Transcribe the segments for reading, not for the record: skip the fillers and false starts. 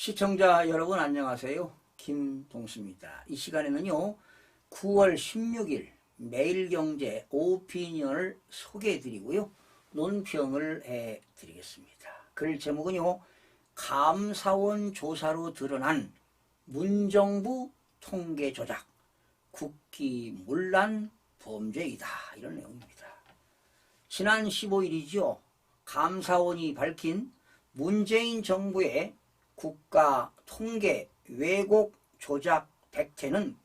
시청자 여러분 안녕하세요. 김동수입니다. 이 시간에는요 9월 16일 매일경제 오피니언을 소개해 드리고요 논평을 해 드리겠습니다. 글 제목은요 감사원 조사로 드러난 문정부 통계 조작 국기문란 범죄이다, 이런 내용입니다. 지난 15일이죠 감사원이 밝힌 문재인 정부의 국가 통계 왜곡 조작 백태는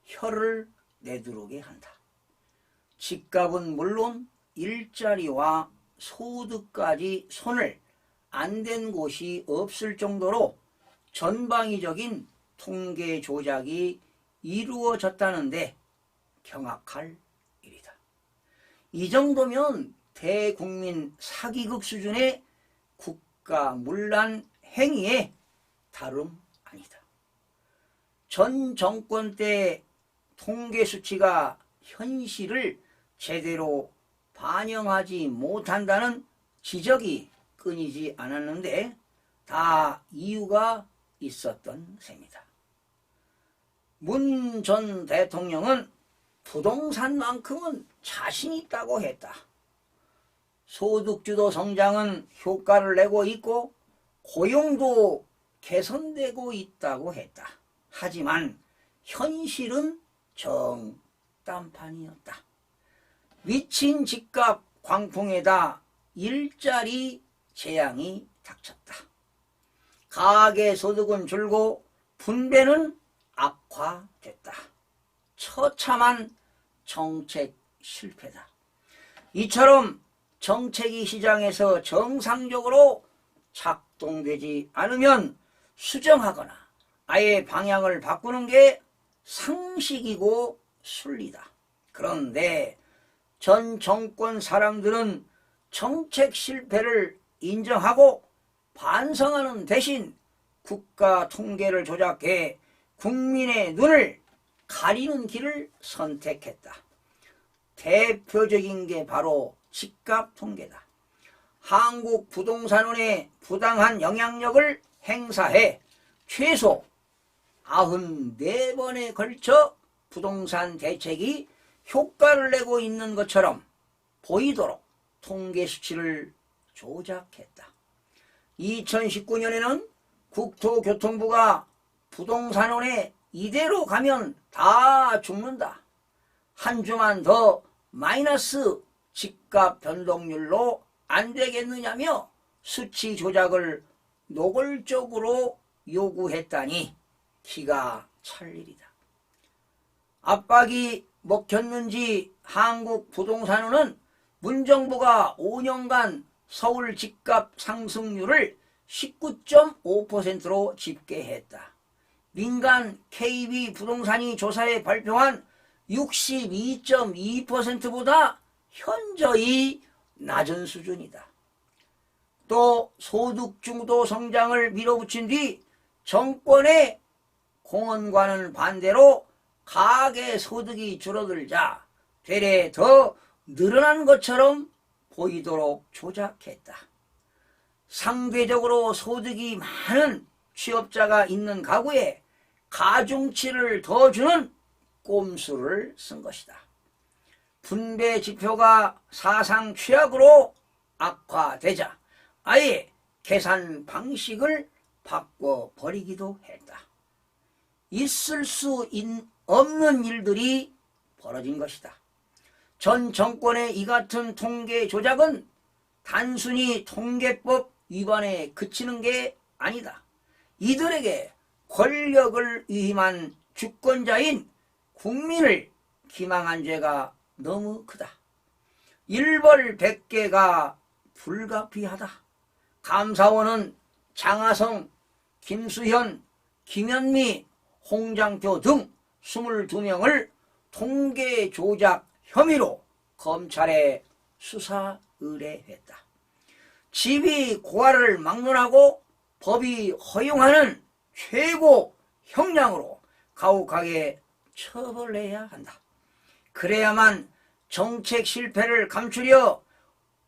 혀를 내두르게 한다. 집값은 물론 일자리와 소득까지 손을 안 댄 곳이 없을 정도로 전방위적인 통계 조작이 이루어졌다는데 경악할 일이다. 이 정도면 대국민 사기극 수준의 국가문란 행위에 다름 아니다. 전 정권 때 통계 수치가 현실을 제대로 반영하지 못한다는 지적이 끊이지 않았는데 다 이유가 있었던 셈이다. 문 전 대통령은 부동산만큼은 자신 있다고 했다. 소득주도 성장은 효과를 내고 있고 고용도 개선되고 있다고 했다. 하지만 현실은 정딴판이었다. 미친 집값 광풍에다 일자리 재앙이 닥쳤다. 가계소득은 줄고 분배는 악화됐다. 처참한 정책 실패다. 이처럼 정책이 시장에서 정상적으로 작동되지 않으면 수정하거나 아예 방향을 바꾸는 게 상식이고 순리다. 그런데 전 정권 사람들은 정책 실패를 인정하고 반성하는 대신 국가 통계를 조작해 국민의 눈을 가리는 길을 선택했다. 대표적인 게 바로 집값 통계다. 한국부동산원에 부당한 영향력을 행사해 최소 94번에 걸쳐 부동산 대책이 효과를 내고 있는 것처럼 보이도록 통계 수치를 조작했다. 2019년에는 국토교통부가 부동산원에 이대로 가면 다 죽는다, 한 주만 더 마이너스 집값 변동률로 안 되겠느냐며 수치 조작을 노골적으로 요구했다니 기가 찰 일이다. 압박이 먹혔는지 한국부동산원은 문정부가 5년간 서울 집값 상승률을 19.5%로 집계했다. 민간 KB부동산이 조사에 발표한 62.2%보다 현저히 낮은 수준이다. 또 소득주도 성장을 밀어붙인 뒤 정권의 공언과는 반대로 가계소득이 줄어들자 되레 더 늘어난 것처럼 보이도록 조작했다. 상대적으로 소득이 많은 취업자가 있는 가구에 가중치를 더 주는 꼼수를 쓴 것이다. 분배 지표가 사상 최악으로 악화되자 아예 계산 방식을 바꿔버리기도 했다. 있을 수 없는 일들이 벌어진 것이다. 전 정권의 이 같은 통계 조작은 단순히 통계법 위반에 그치는 게 아니다. 이들에게 권력을 위임한 주권자인 국민을 기망한 죄가 너무 크다. 일벌 100개가 불가피하다. 감사원은 장하성, 김수현, 김현미, 홍장표 등 22명을 통계 조작 혐의로 검찰에 수사 의뢰했다. 집이 고갈을 막론하고 법이 허용하는 최고 형량으로 가혹하게 처벌해야 한다. 그래야만 정책 실패를 감추려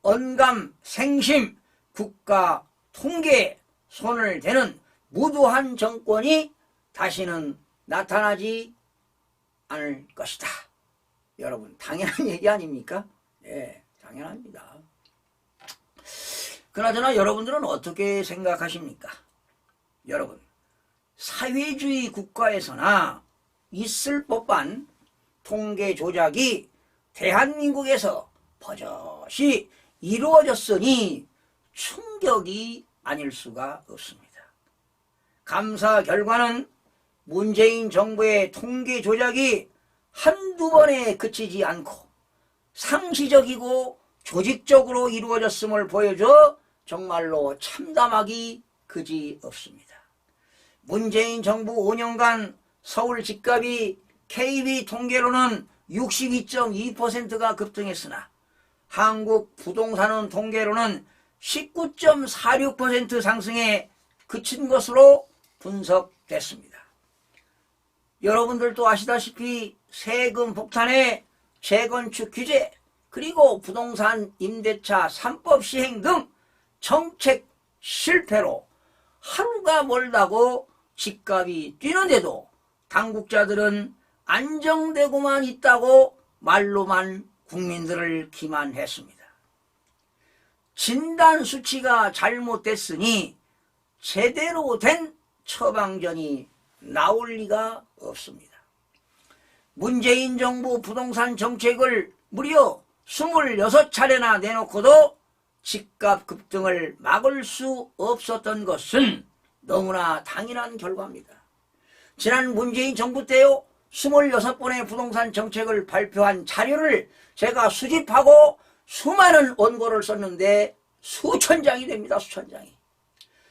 언감 생심 국가 통계에 손을 대는 무도한 정권이 다시는 나타나지 않을 것이다. 여러분, 당연한 얘기 아닙니까? 네, 당연합니다. 그나저나 여러분들은 어떻게 생각하십니까? 여러분, 사회주의 국가에서나 있을 법한 통계 조작이 대한민국에서 버젓이 이루어졌으니 충격이 아닐 수가 없습니다. 감사 결과는 문재인 정부의 통계 조작이 한두 번에 그치지 않고 상시적이고 조직적으로 이루어졌음을 보여줘 정말로 참담하기 그지없습니다. 문재인 정부 5년간 서울 집값이 KB 통계로는 62.2%가 급등했으나 한국 부동산은 통계로는 19.46% 상승에 그친 것으로 분석됐습니다. 여러분들도 아시다시피 세금 폭탄에 재건축 규제 그리고 부동산 임대차 3법 시행 등 정책 실패로 하루가 멀다고 집값이 뛰는데도 당국자들은 안정되고만 있다고 말로만 국민들을 기만했습니다. 진단 수치가 잘못됐으니 제대로 된 처방전이 나올 리가 없습니다. 문재인 정부 부동산 정책을 무려 26차례나 내놓고도 집값 급등을 막을 수 없었던 것은 너무나 당연한 결과입니다. 지난 문재인 정부 때요 26번의 부동산 정책을 발표한 자료를 제가 수집하고 수많은 원고를 썼는데 수천 장이 됩니다. 수천 장이.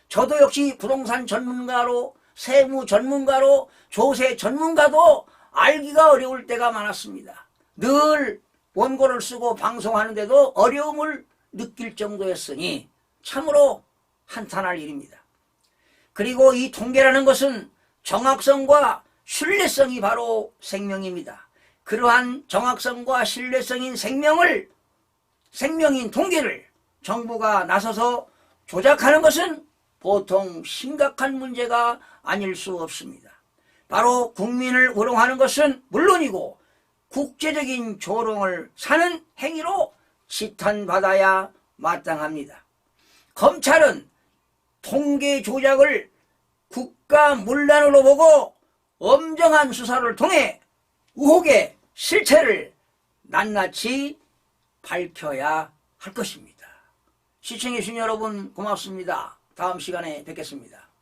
저도 역시 부동산 전문가로 세무 전문가로 조세 전문가도 알기가 어려울 때가 많았습니다. 늘 원고를 쓰고 방송하는데도 어려움을 느낄 정도였으니 참으로 한탄할 일입니다. 그리고 이 통계라는 것은 정확성과 신뢰성이 바로 생명입니다. 그러한 정확성과 신뢰성인 생명인 통계를 정부가 나서서 조작하는 것은 보통 심각한 문제가 아닐 수 없습니다. 바로 국민을 우롱하는 것은 물론이고 국제적인 조롱을 사는 행위로 지탄받아야 마땅합니다. 검찰은 통계 조작을 국가문란으로 보고 엄정한 수사를 통해 의혹의 실체를 낱낱이 밝혀야 할 것입니다. 시청해주신 여러분 고맙습니다. 다음 시간에 뵙겠습니다.